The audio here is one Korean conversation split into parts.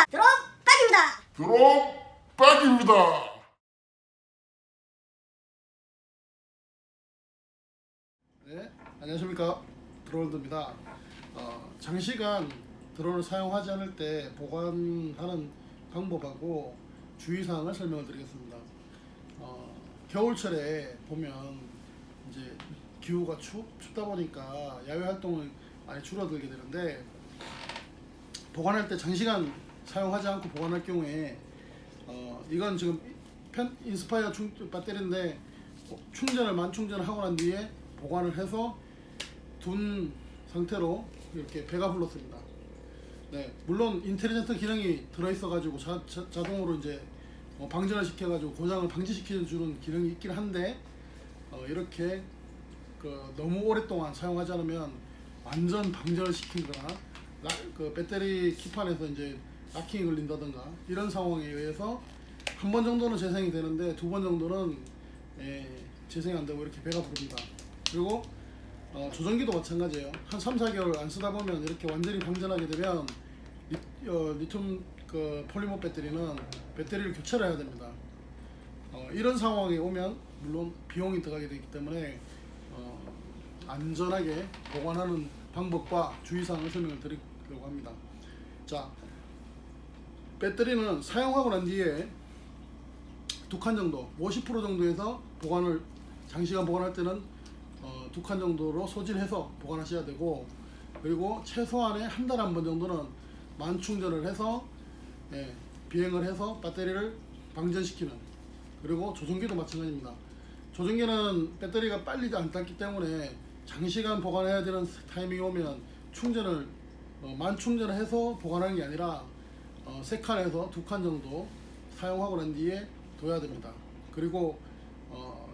드롭 백입니다. 드롭 백입니다. 네, 안녕하십니까. 드론입니다. 장시간 드론을 사용하지 않을 때 보관하는 방법하고 주의사항을 설명을 드리겠습니다. 겨울철에 보면 이제 기후가 춥다 보니까 야외 활동을 많이 줄어들게 되는데, 보관할 때 장시간 사용하지 않고 보관할 경우에 이건 지금 인스파이어 배터리인데 충전을 만충전을 하고 난 뒤에 보관을 해서 둔 상태로 이렇게 배가 불렀습니다. 네, 물론 인텔리전트 기능이 들어있어 가지고 자동으로 이제 방전을 시켜 가지고 고장을 방지시켜 주는 기능이 있긴 한데, 이렇게 너무 오랫동안 사용하지 않으면 완전 방전을 시키거나 그 배터리 키판에서 이제 락킹이 걸린다든가 이런 상황에 의해서 한 번 정도는 재생이 되는데 두 번 정도는 재생이 안 되고 이렇게 배가 부릅니다. 그리고 조전기도 마찬가지예요. 한 3-4개월 안 쓰다 보면 이렇게 완전히 방전하게 되면 리튬 폴리머 배터리는 배터리를 교체를 해야 됩니다. 이런 상황에 오면 물론 비용이 들어가게 되기 때문에 안전하게 보관하는 방법과 주의사항을 설명을 드리려고 합니다. 자, 배터리는 사용하고 난 뒤에 2칸 정도, 50% 정도에서 장시간 보관할 때는 2칸 정도로 소진해서 보관하셔야 되고, 그리고 최소한의 한 달에 한 번 정도는 만충전을 해서 비행을 해서 배터리를 방전시키는, 그리고 조종기도 마찬가지입니다. 조종기는 배터리가 빨리 안 닳기 때문에 장시간 보관해야 되는 타이밍이 오면 충전을 만충전을 해서 보관하는 게 아니라 3칸에서 2칸 정도 사용하고 난 뒤에 둬야 됩니다. 그리고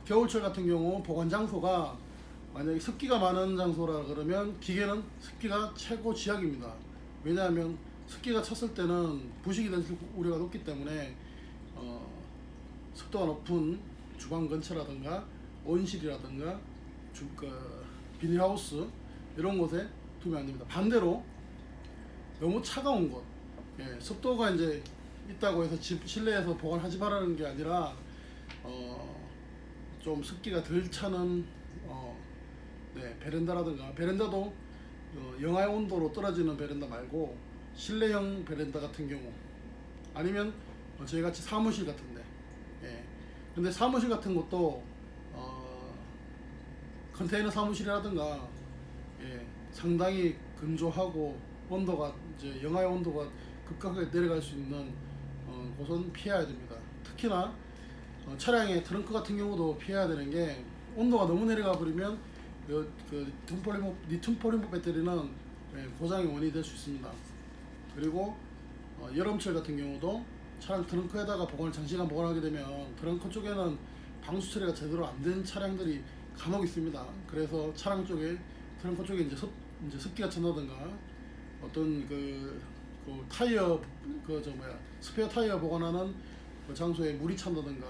겨울철 같은 경우 보관 장소가 만약에 습기가 많은 장소라 그러면 기계는 습기가 최고 지약입니다. 왜냐하면 습기가 찼을 때는 부식이 될 우려가 높기 때문에 습도가 높은 주방 근처라든가 온실이라든가 비닐하우스 이런 곳에 두면 안 됩니다. 반대로 너무 차가운 곳, 습도가 이제 있다고 해서 집 실내에서 보관하지 말라는 게 아니라 좀 습기가 덜 차는 베란다라든가, 베란다도 영하의 온도로 떨어지는 베란다 말고 실내형 베란다 같은 경우, 아니면 저희 같이 사무실 같은데, 근데 사무실 같은 것도 컨테이너 사무실이라든가 상당히 건조하고 온도가 이제 영하의 온도가 급격하게 내려갈 수 있는 곳은 피해야 됩니다. 특히나 차량의 트렁크 같은 경우도 피해야 되는 게, 온도가 너무 내려가 버리면 리튬 폴리머 배터리는 고장의 원인이 될 수 있습니다. 그리고 여름철 같은 경우도 차량 트렁크에다가 장시간 보관하게 되면 트렁크 쪽에는 방수 처리가 제대로 안 된 차량들이 간혹 있습니다. 그래서 차량 쪽에, 트렁크 쪽에 이제 습기가 찬다든가, 어떤 타이어 스페어 타이어 보관하는 장소에 물이 찬다든가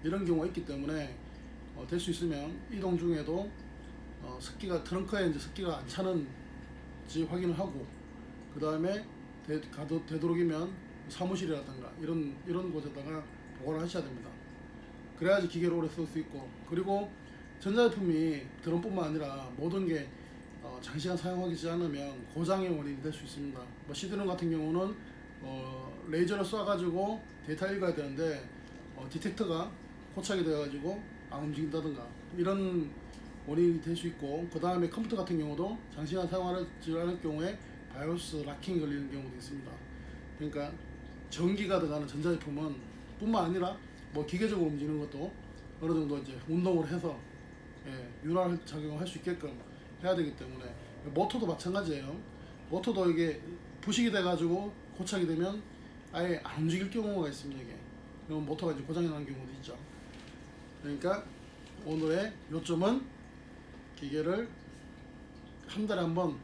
이런 경우가 있기 때문에 될 수 있으면 이동 중에도 트렁크에 이제 습기가 안 차는지 확인을 하고, 그 다음에 되도록이면 사무실이라든가 이런 곳에다가 보관을 하셔야 됩니다. 그래야지 기계를 오래 쓸 수 있고, 그리고 전자제품이 드론뿐만 아니라 모든 게 장시간 사용하지 않으면 고장의 원인이 될 수 있습니다. CD롬 같은 경우는 레이저를 쏴가지고 데이터를 읽어야 되는데 디텍터가 고착이 되어가지고 안 움직인다든가 이런 원인이 될 수 있고, 그 다음에 컴퓨터 같은 경우도 장시간 사용하지 않을 경우에 바이오스 락킹이 걸리는 경우도 있습니다. 그러니까 전기가 들어가는 전자제품은 뿐만 아니라 기계적으로 움직이는 것도 어느 정도 이제 운동을 해서 윤활 작용을 할 수 있게끔 해야 되기 때문에, 모터도 마찬가지예요. 모터도 이게 부식이 돼가지고 고착이 되면 아예 안 움직일 경우가 있습니다. 이게 그럼 모터가 이제 고장이 나는 경우도 있죠. 그러니까 오늘의 요점은 기계를 한 달에 한 번,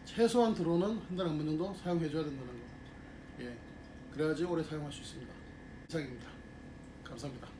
최소한 드론은 한 달에 한 번 정도 사용해 줘야 된다는 거. 그래야지 오래 사용할 수 있습니다. 이상입니다. 감사합니다.